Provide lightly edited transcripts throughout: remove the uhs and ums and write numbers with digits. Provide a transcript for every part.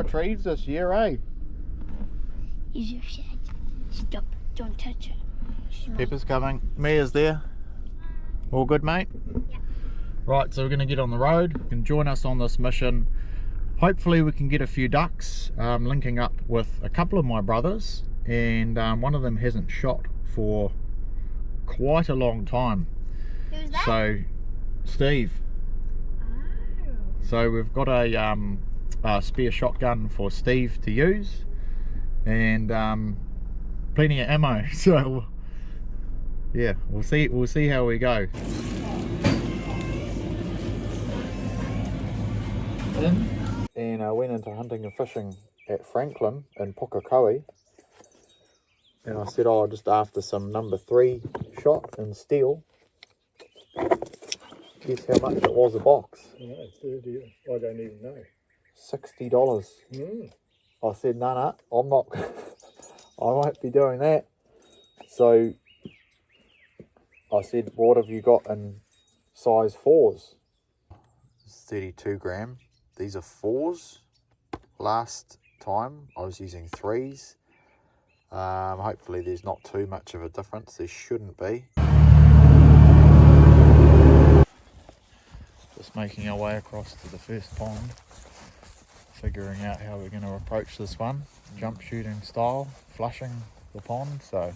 retrieved this year, eh? Use your shed. Stop. Don't touch it. Pepper's coming. Mia's there. All good, mate? Yeah. Right, so we're going to get on the road. You can join us on this mission. Hopefully we can get a few ducks, linking up with a couple of my brothers, and one of them hasn't shot for quite a long time. Who's that? So, Steve. Oh. So we've got a spare shotgun for Steve to use, and plenty of ammo. So yeah, we'll see how we go. And I went into hunting and fishing at Franklin in Pukekohe, and I said, oh, just after some number 3 shot in steel. Guess how much it was a box? No, 30. I don't even know. $60. I said, no, I'm not. I won't be doing that. So I said, what have you got in size 4s? 32 gram. These are 4s. Last time I was using 3s. Hopefully there's not too much of a difference. There shouldn't be. Just making our way across to the first pond, figuring out how we're going to approach this one, jump shooting style, flushing the pond, so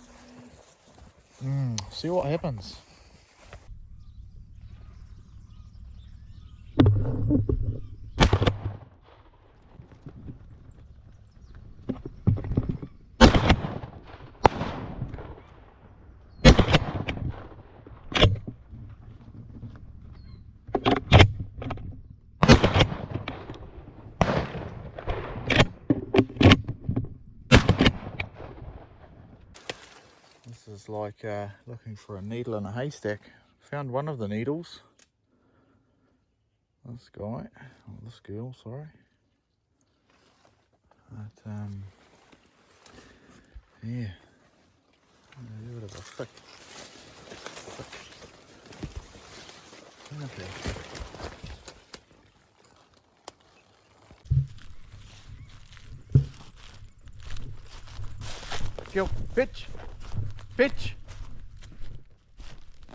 see what happens. This is like looking for a needle in a haystack. Found one of the needles. This guy, or this girl, sorry. But yeah, a bit of a thick. Okay. Go, pitch. Pitch!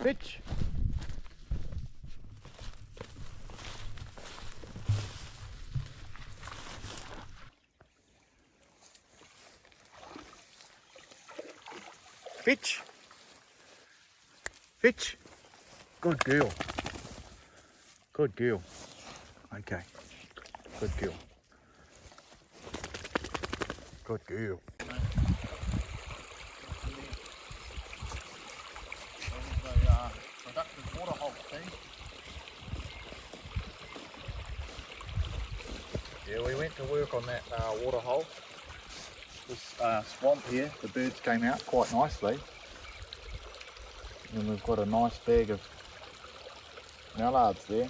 Pitch! Pitch! Pitch! Good girl. Good girl. Okay. Good girl. Good girl. Productive water hole, yeah, we went to work on that water hole. This swamp here, the birds came out quite nicely. And we've got a nice bag of mallards there.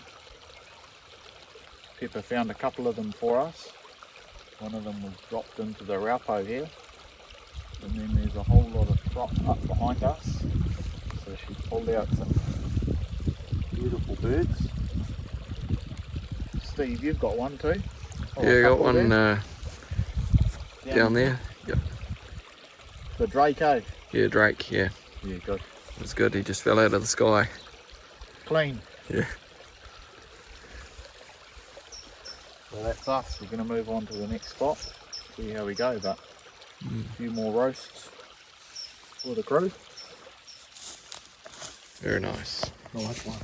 Pepper found a couple of them for us. One of them was dropped into the raupo here. And then there's a whole lot of crop up behind us. So she pulled out some beautiful birds. Steve, you've got one too? Oh, yeah, I got one down there. Yep. The Drake, eh? Yeah, Drake, yeah. Yeah, good. It's good, he just fell out of the sky. Clean. Yeah. So that's us. We're going to move on to the next spot. See how we go, but a few more roasts for the crew. Very nice. Nice one.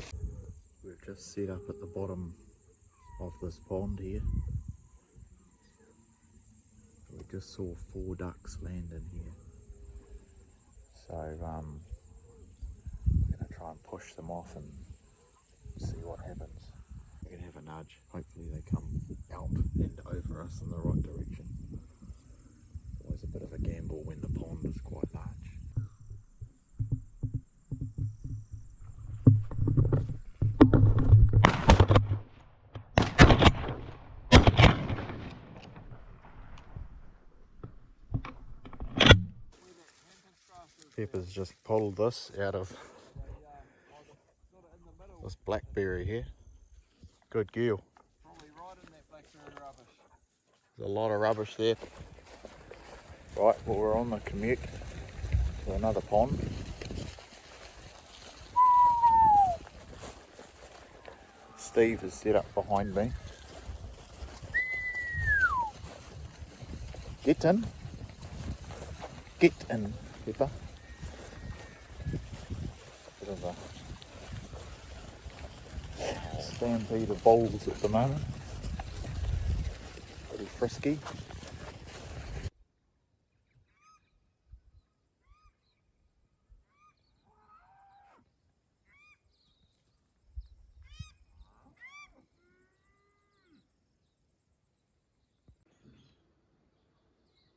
We've just set up at the bottom of this pond here. We just saw 4 ducks land in here. So I'm going to try and push them off and see what happens. We can have a nudge. Hopefully they come out and over us in the right direction. Always a bit of a gamble when the pond is quite large. Pepper's just pulled this out of this blackberry here. Good girl. Probably right in that blackberry rubbish. There's a lot of rubbish there. Right, well we're on the commute to another pond. Steve is set up behind me. Get in. Get in, Pepper. Bit of a stampede of bulls at the moment. Pretty frisky.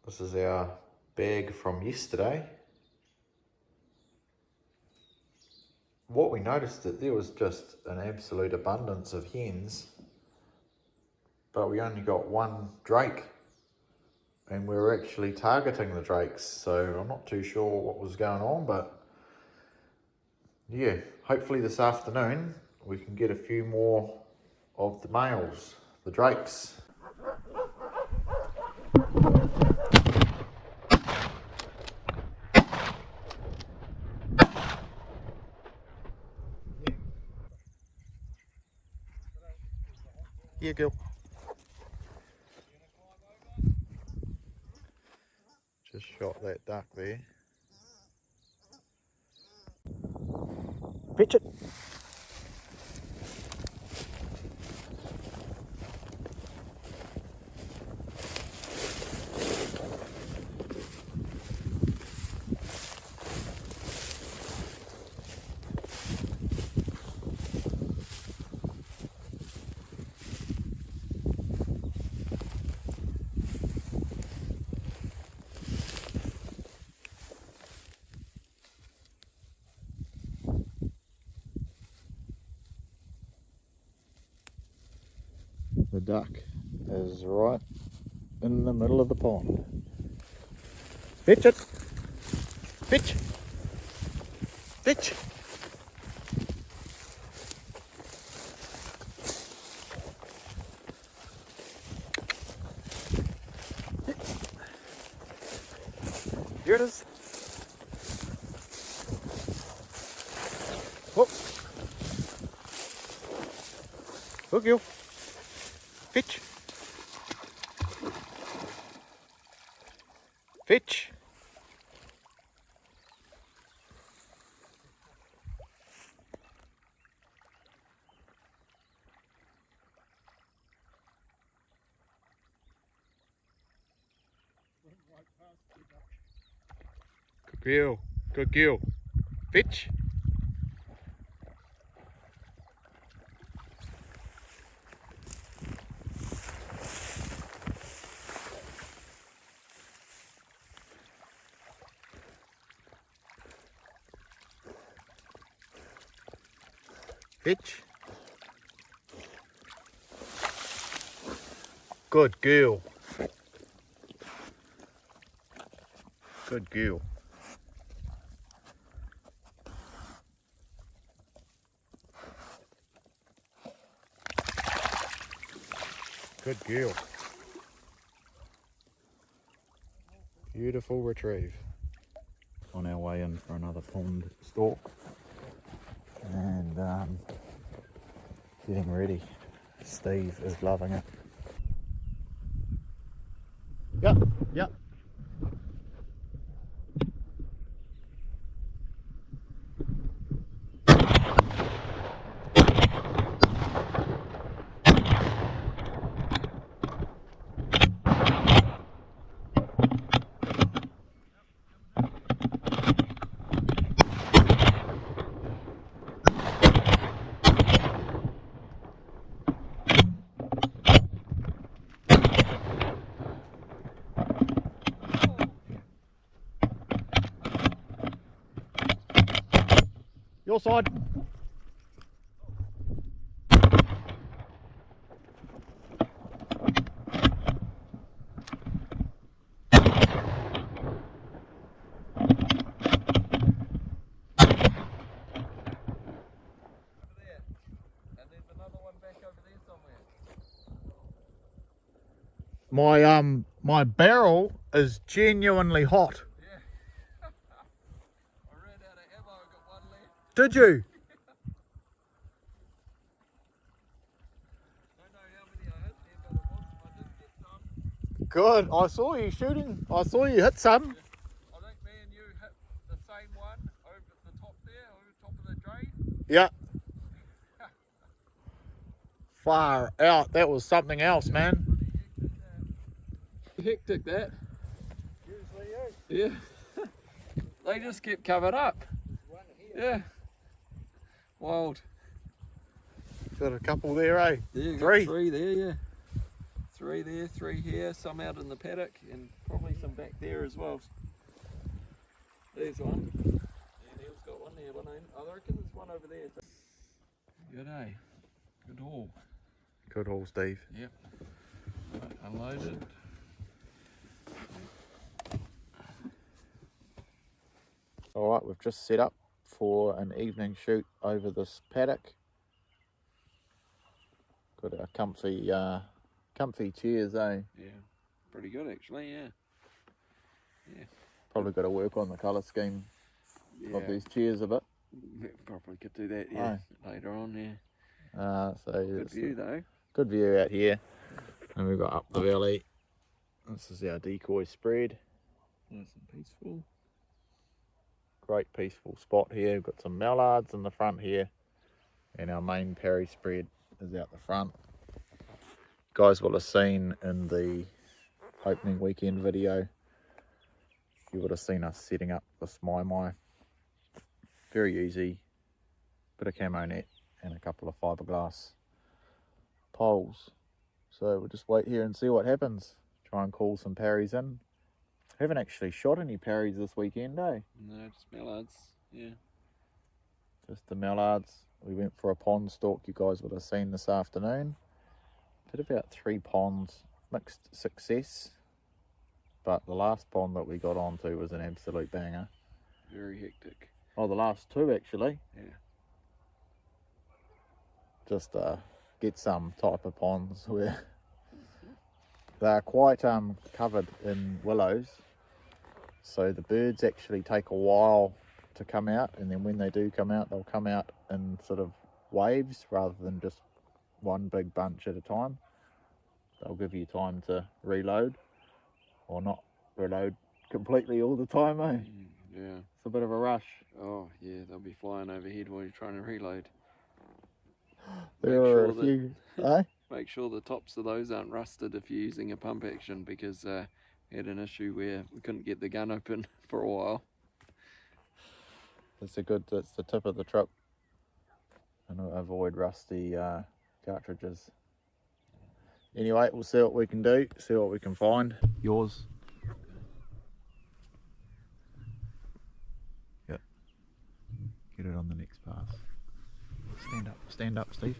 This is our bag from yesterday. What we noticed that there was just an absolute abundance of hens, but we only got one drake, and we were actually targeting the drakes, so I'm not too sure what was going on, but yeah, hopefully this afternoon we can get a few more of the males, the drakes. Yeah, girl. Just shot that duck there. Pitch it. The duck is right in the middle of the pond. Pitch it. Pitch. Pitch. Here it is. Whoop. Hook you. Pitch. Pitch. Good girl. Good girl. Pitch. Pitch. Good girl. Good girl. Good girl. Beautiful retrieve. On our way in for another pond stalk. And getting ready. Steve is loving it. Yep, yep. Your side. my barrel is genuinely hot. Yeah. I ran out of ammo, I got one left. Did you? Don't know how many I hit there, but I did get some. Good. I saw you shooting. I saw you hit some. I think me and you hit the same one over the top there, over the top of the drain. Yeah. Far out. That was something else, man. Hectic that. Usually is. Yeah. They just kept covered up. Yeah. Wild. Got a couple there, eh? Yeah, Three. Three there, yeah. Three there, three here, some out in the paddock, and probably some back there as well. There's one. Yeah, Neil's got one there. I reckon there's one over there. Good day. Good haul. Good haul, Steve. Yep. Right, unloaded. All right, we've just set up for an evening shoot over this paddock. Got our comfy chairs, eh? Yeah. Pretty good actually, yeah. Yeah. Probably got to work on the colour scheme of these chairs a bit. Yeah, probably could do that, yeah. Later on, yeah. So Good view though. Good view out here. And we've got up the valley. This is our decoy spread. Nice and peaceful. Great peaceful spot here. We've got some mallards in the front here. And our main Perry spread is out the front. Guys will have seen in the opening weekend video, you would have seen us setting up this mai. Very easy. Bit of camo net and a couple of fiberglass poles. So we'll just wait here and see what happens. Try and call some parries in. Haven't actually shot any parries this weekend, eh? No, just mallards, yeah. Just the mallards. We went for a pond stalk, you guys would have seen this afternoon. Did about 3 ponds, mixed success. But the last pond that we got onto was an absolute banger. Very hectic. Oh, the last 2 actually. Yeah. Just get some type of ponds where they're quite covered in willows. So the birds actually take a while to come out, and then when they do come out, they'll come out in sort of waves rather than just one big bunch at a time. They'll give you time to reload, or not reload completely all the time, eh? Yeah. It's a bit of a rush. Oh yeah, they'll be flying overhead while you're trying to reload. There are a few, eh? Make sure the tops of those aren't rusted if you're using a pump action, because we had an issue where we couldn't get the gun open for a while. That's the tip of the trip. And avoid rusty cartridges. Anyway, we'll see what we can do, see what we can find. Yours. Yep. Get it on the next pass. Stand up, Steve.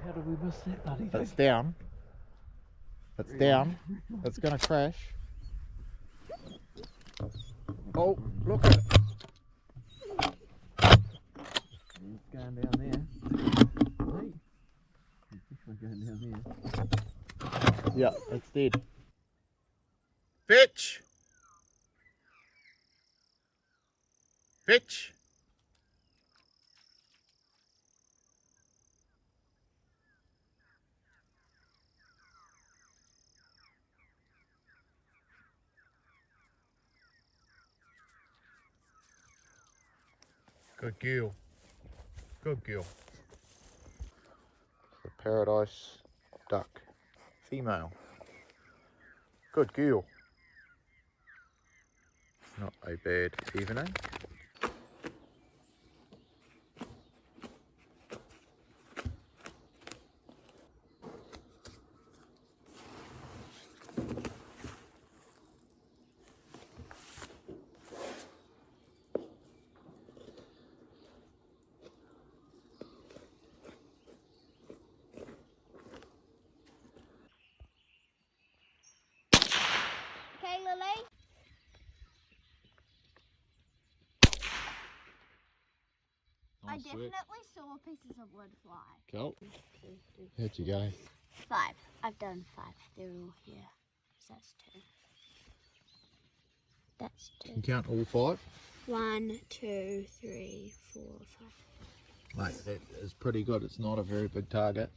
How did we miss that bloody thing? It's down. It's down. It's gonna crash. Oh, look at it. It's going down there. Hey. It's definitely going down there. Yeah, it's dead. Fetch! Fetch! Good girl. Good girl. The paradise duck. Female. Good girl. Not a bad evening. Okay, Lily? I Nice work. definitely saw pieces of wood fly. Cool. How'd you go? 5. I've done 5. They're all here. So that's 2. That's 2. You count all 5? 1, 2, 3, 4, 5. Mate, that is pretty good. It's not a very big target.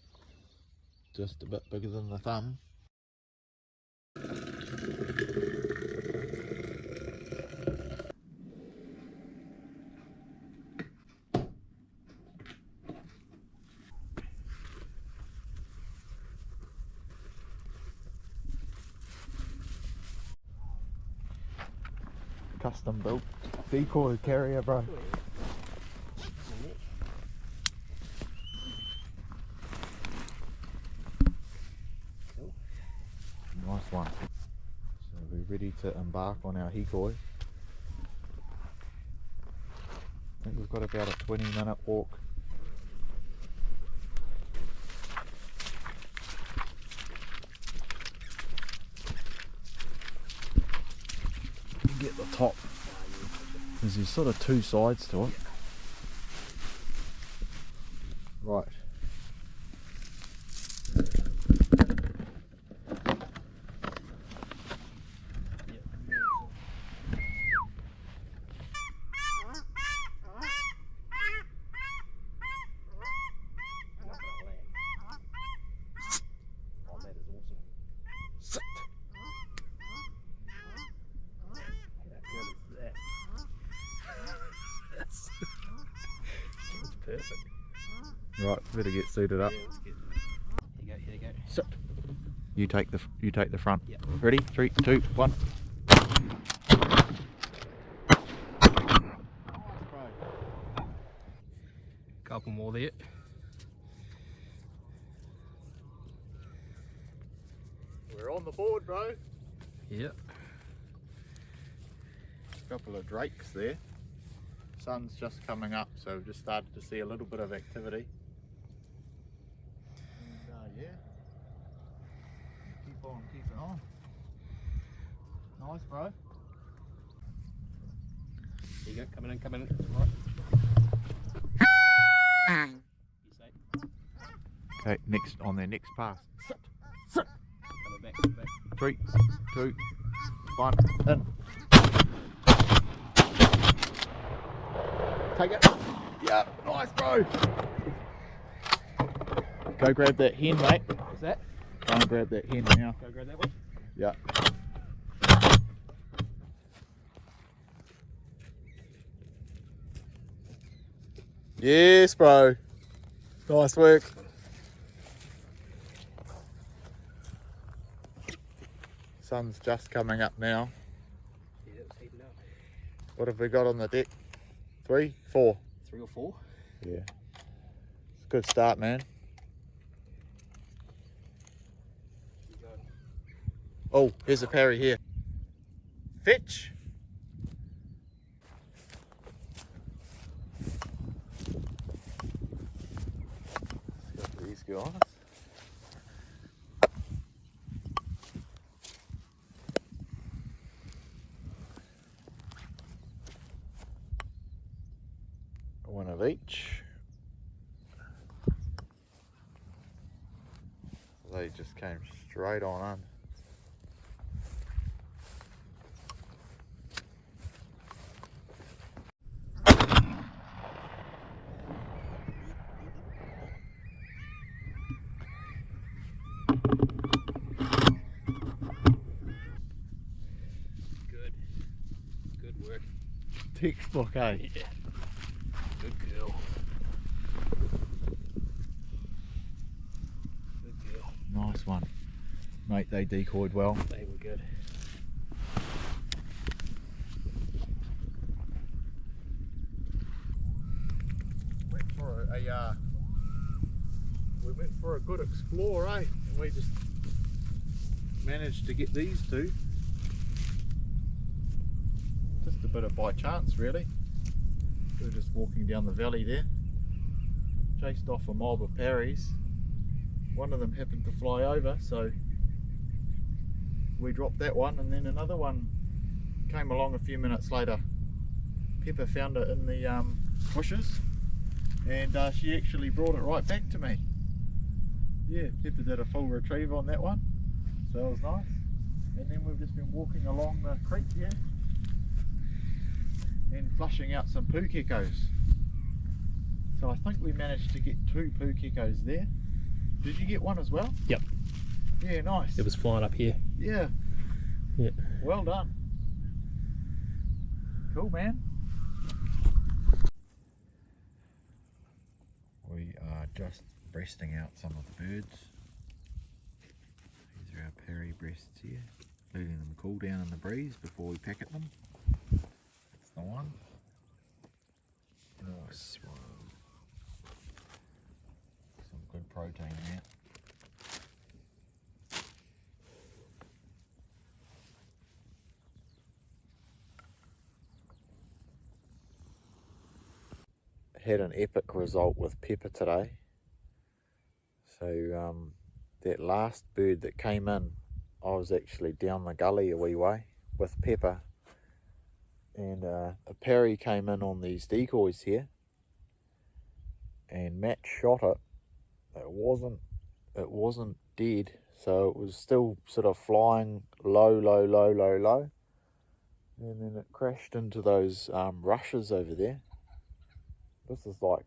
Just a bit bigger than the thumb. Custom built decoy carrier, bro. Nice one. So we're ready to embark on our decoy. I think we've got about a 20-minute walk. Get the top, because there's sort of 2 sides to it. Right. Perfect. Right, better get suited up. Yeah, let's get. Here you go. Sit. You take the front. Yeah. Ready? 3, 2, 1. Couple more there. We're on the board, bro. Yeah. Couple of drakes there. Sun's just coming up, so we've just started to see a little bit of activity. And yeah, keep on keeping on. Nice, bro. Here you go. Coming in. Right. You say. Okay, next on their next pass. Sit. Coming back. 3, 2, 1, in. Take it. Yeah, nice, bro. Go grab that hen, mate. What's that? Go and grab that hen now. Go grab that one. Yeah. Yes, bro. Nice work. Sun's just coming up now. Yeah, it's heating up. What have we got on the deck? 3, 4. 3 or 4. Yeah. It's a good start, man. Keep going. Oh, here's a parry here. Fetch. Let's go for these guys. One of each. They just came straight on in. Good work. Textbook, eh? Yeah. Good girl. Good girl. Nice one. Mate, they decoyed well. They were good. We went for a good explore, eh? And we just managed to get these two. Just a bit of by chance, really. We were just walking down the valley there, chased off a mob of parries. One of them happened to fly over, so we dropped that one, and then another one came along a few minutes later. Pepper found it in the bushes, and she actually brought it right back to me. Yeah, Pepper did a full retrieve on that one, so that was nice. And then we've just been walking along the creek here and flushing out some poo geckos. So I think we managed to get 2 poo geckos there. Did you get one as well? Yep. Yeah, nice. It was flying up here. Yeah. Yeah. Well done. Cool, man. We are just breasting out some of the birds. These are our Perry breasts here, letting them cool down in the breeze before we packet them. That's the one. Nice one. Some good protein there. Had an epic result with Pepper today. So that last bird that came in, I was actually down the gully a wee way with Pepper, and a Perry came in on these decoys here, and Matt shot it. It wasn't dead, so it was still sort of flying low, and then it crashed into those rushes over there. This is like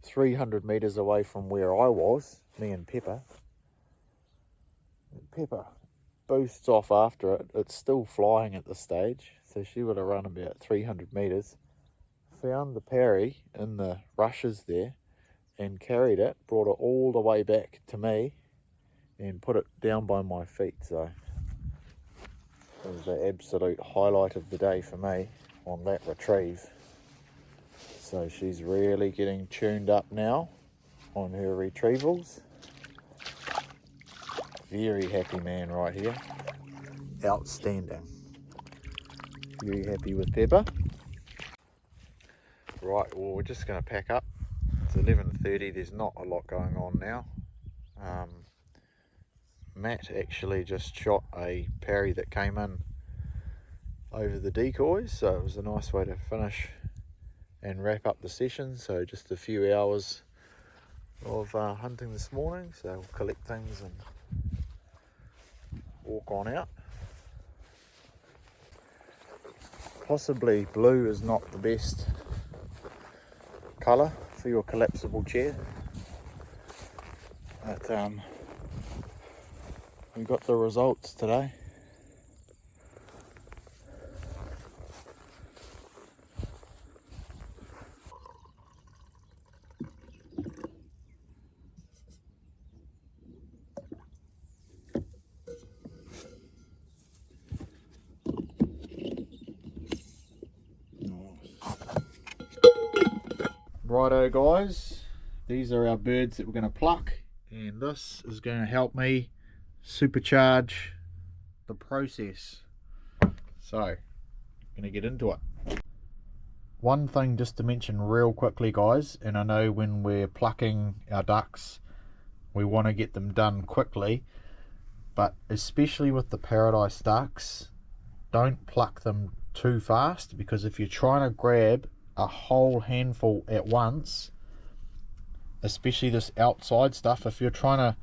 300 metres away from where I was, me and Pepper. And Pepper boosts off after it. It's still flying at this stage, so she would have run about 300 metres. Found the Perry in the rushes there and carried it, brought it all the way back to me and put it down by my feet. So it was the absolute highlight of the day for me on that retrieve. So she's really getting tuned up now on her retrievals. Very happy man right here. Outstanding. Very happy with Pepper. Right, well, we're just going to pack up. It's 11:30, there's not a lot going on now. Matt actually just shot a Perry that came in over the decoys, so it was a nice way to finish and wrap up the session. So just a few hours of hunting this morning, so we'll collect things and walk on out. Possibly blue is not the best colour for your collapsible chair, but we got the results today. Righto guys, these are our birds that we're going to pluck, and this is going to help me supercharge the process. So, I'm going to get into it. One thing just to mention real quickly guys, and I know when we're plucking our ducks we want to get them done quickly, but especially with the paradise ducks, don't pluck them too fast, because if you're trying to grab a whole handful at once, especially this outside stuff, if you're trying to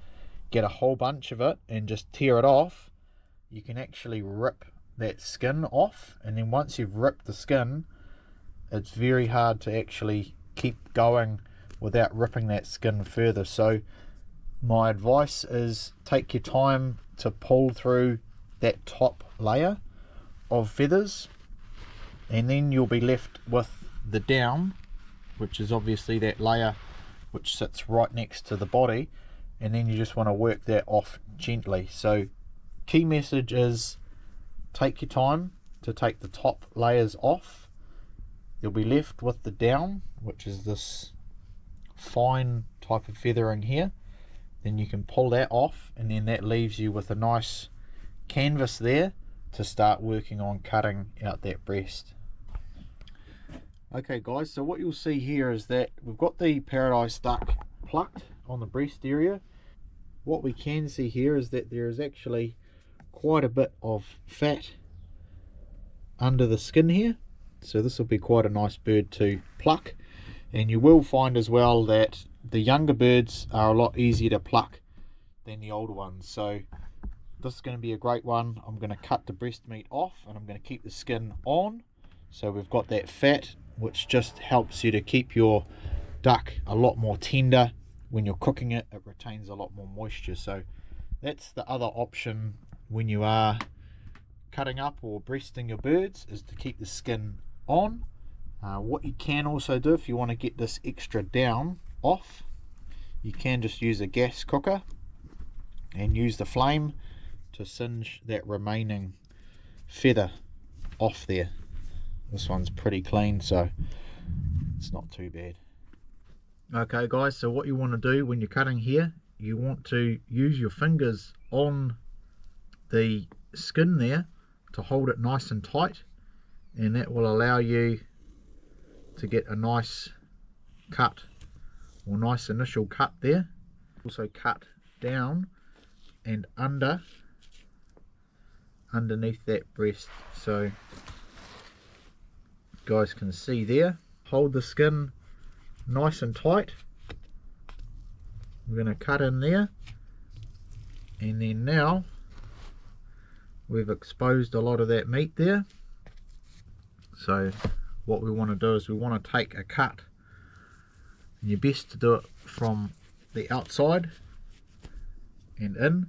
get a whole bunch of it and just tear it off, you can actually rip that skin off, and then once you've ripped the skin, it's very hard to actually keep going without ripping that skin further. So my advice is take your time to pull through that top layer of feathers, and then you'll be left with the down, which is obviously that layer which sits right next to the body, and then you just want to work that off gently. So key message is take your time to take the top layers off. You'll be left with the down, which is this fine type of feathering here. Then you can pull that off, and then that leaves you with a nice canvas there to start working on cutting out that breast. Okay guys, so what you'll see here is that we've got the paradise duck plucked on the breast area. What we can see here is that there is actually quite a bit of fat under the skin here, so this will be quite a nice bird to pluck. And you will find as well that the younger birds are a lot easier to pluck than the older ones. So this is going to be a great one. I'm going to cut the breast meat off and I'm going to keep the skin on. So we've got that fat, which just helps you to keep your duck a lot more tender. When you're cooking it, it retains a lot more moisture. So that's the other option when you are cutting up or breasting your birds, is to keep the skin on. What you can also do, if you want to get this extra down off, you can just use a gas cooker and use the flame to singe that remaining feather off there. This one's pretty clean, so it's not too bad. Okay guys, so what you want to do when you're cutting here, you want to use your fingers on the skin there to hold it nice and tight, and that will allow you to get a nice cut, or nice initial cut there. Also cut down and underneath that breast, so you guys can see there. Hold the skin nice and tight. We're going to cut in there, and then now we've exposed a lot of that meat there. So what we want to do is we want to take a cut, and you're best to do it from the outside and in.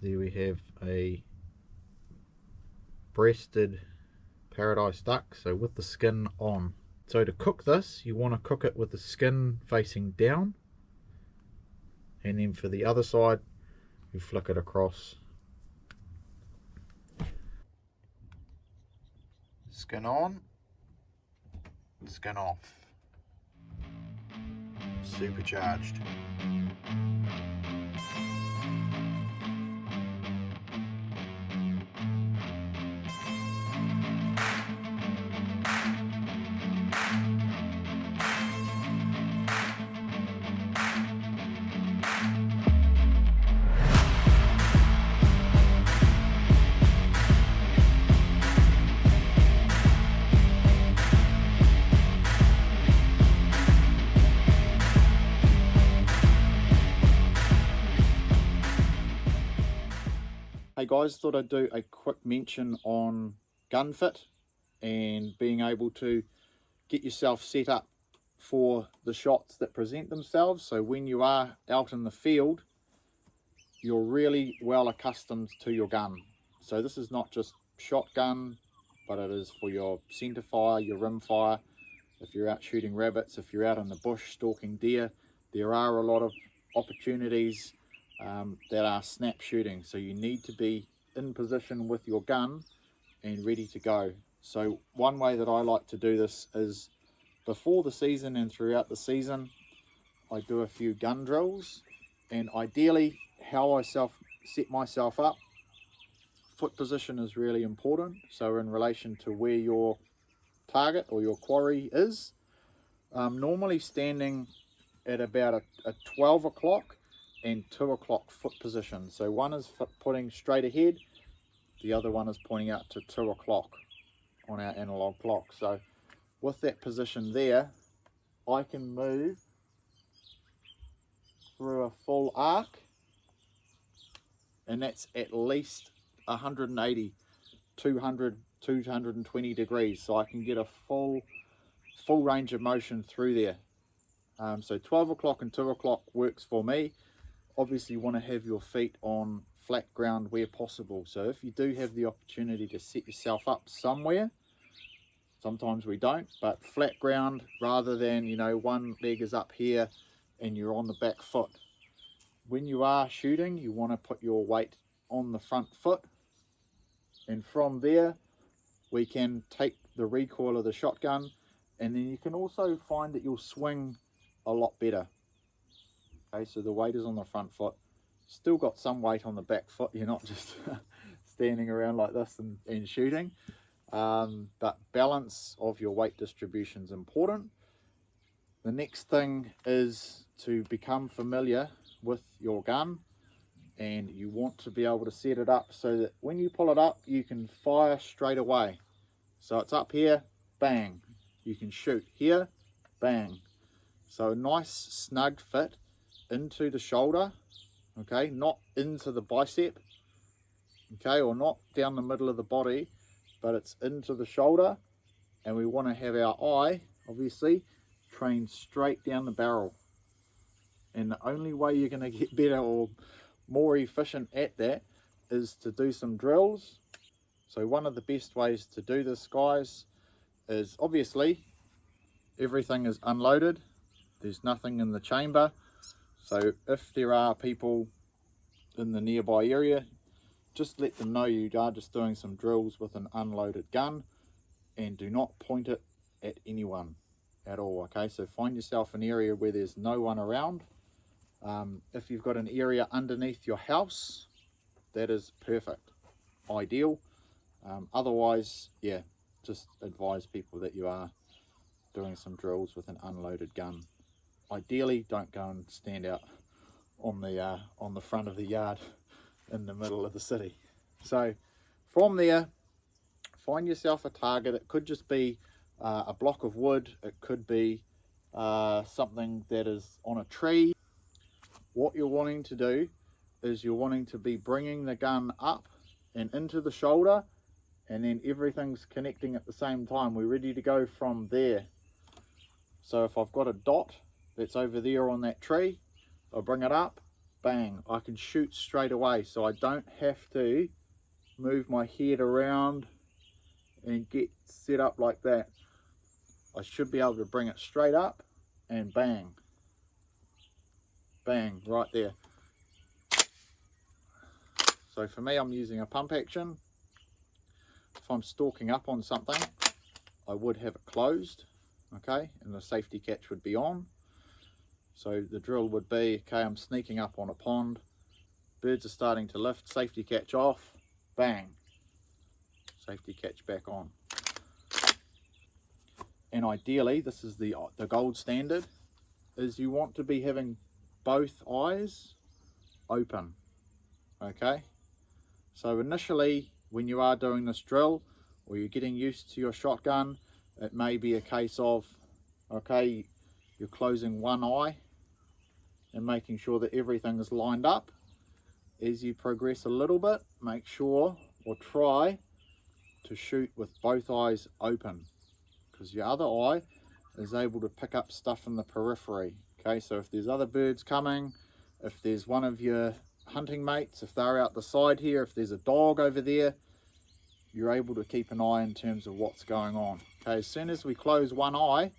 There we have a breasted paradise duck, so with the skin on. So to cook this, you want to cook it with the skin facing down, and then for the other side you flick it across. Skin on, skin off. Supercharged. Hey guys, thought I'd do a quick mention on gun fit and being able to get yourself set up for the shots that present themselves. So when you are out in the field, you're really well accustomed to your gun. So this is not just shotgun, but it is for your center fire, your rim fire. If you're out shooting rabbits, if you're out in the bush stalking deer, there are a lot of opportunities that are snap shooting. So you need to be in position with your gun and ready to go. So one way that I like to do this is before the season and throughout the season, I do a few gun drills, and ideally how I set myself up, foot position is really important. So in relation to where your target or your quarry is, normally standing at about a 12 o'clock and 2 o'clock foot position. So one is putting straight ahead, the other one is pointing out to 2 o'clock on our analog clock. So with that position there, I can move through a full arc, and that's at least 180, 200, 220 degrees. So I can get a full range of motion through there. So 12 o'clock and 2 o'clock works for me. Obviously you want to have your feet on flat ground where possible. So if you do have the opportunity to set yourself up somewhere, sometimes we don't, but flat ground rather than, you know, one leg is up here and you're on the back foot. When you are shooting, you want to put your weight on the front foot, and from there we can take the recoil of the shotgun, and then you can also find that you'll swing a lot better. Okay, so the weight is on the front foot, still got some weight on the back foot, you're not just standing around like this and shooting, but balance of your weight distribution is important. The next thing is to become familiar with your gun, and you want to be able to set it up so that when you pull it up you can fire straight away. So it's up here, bang, you can shoot here, bang. So a nice snug fit into the shoulder, okay, not into the bicep, okay, or not down the middle of the body, but it's into the shoulder. And we want to have our eye, obviously, trained straight down the barrel. And the only way you're going to get better or more efficient at that is to do some drills. So one of the best ways to do this, guys, is obviously everything is unloaded. There's nothing in the chamber. So if there are people in the nearby area, just let them know you are just doing some drills with an unloaded gun, and do not point it at anyone at all. Okay, so find yourself an area where there's no one around. If you've got an area underneath your house, that is perfect, ideal. Otherwise, yeah, just advise people that you are doing some drills with an unloaded gun. Ideally, don't go and stand out on the front of the yard in the middle of the city. So from there, find yourself a target. It could just be a block of wood. It could be something that is on a tree. What you're wanting to do is you're wanting to be bringing the gun up and into the shoulder, and then everything's connecting at the same time. We're ready to go from there. So if I've got a dot that's over there on that tree, I'll bring it up, bang, I can shoot straight away. So I don't have to move my head around and get set up like that. I should be able to bring it straight up and bang, bang, right there. So for me, I'm using a pump action. If I'm stalking up on something, I would have it closed, okay, and the safety catch would be on. So the drill would be, okay, I'm sneaking up on a pond, birds are starting to lift, safety catch off, bang, safety catch back on. And ideally, this is the gold standard, is you want to be having both eyes open, okay? So initially, when you are doing this drill, or you're getting used to your shotgun, it may be a case of, okay, you're closing one eye and making sure that everything is lined up. As you progress a little bit, make sure or try to shoot with both eyes open, because your other eye is able to pick up stuff in the periphery. Okay, so if there's other birds coming, if there's one of your hunting mates, if they're out the side here, if there's a dog over there, you're able to keep an eye in terms of what's going on. Okay, as soon as we close one eye,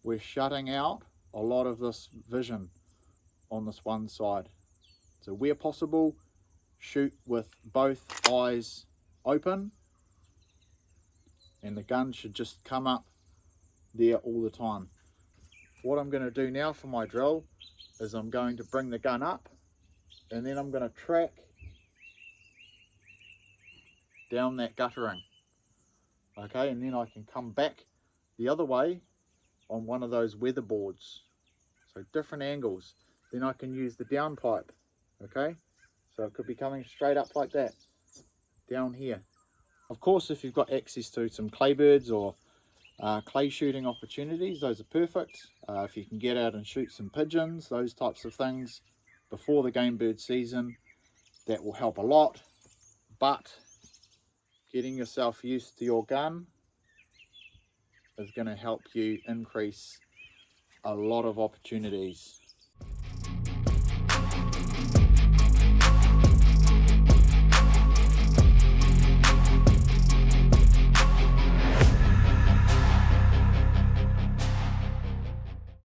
we're shutting out a lot of this vision on this one side. So where possible, shoot with both eyes open, and the gun should just come up there all the time. What I'm going to do now for my drill is I'm going to bring the gun up, and then I'm going to track down that guttering, okay, and then I can come back the other way on one of those weather boards, so different angles. Then I can use the down pipe, okay, so it could be coming straight up like that down here. Of course, if you've got access to some clay birds or clay shooting opportunities, those are perfect. If you can get out and shoot some pigeons, those types of things before the game bird season, that will help a lot. But getting yourself used to your gun is going to help you increase a lot of opportunities.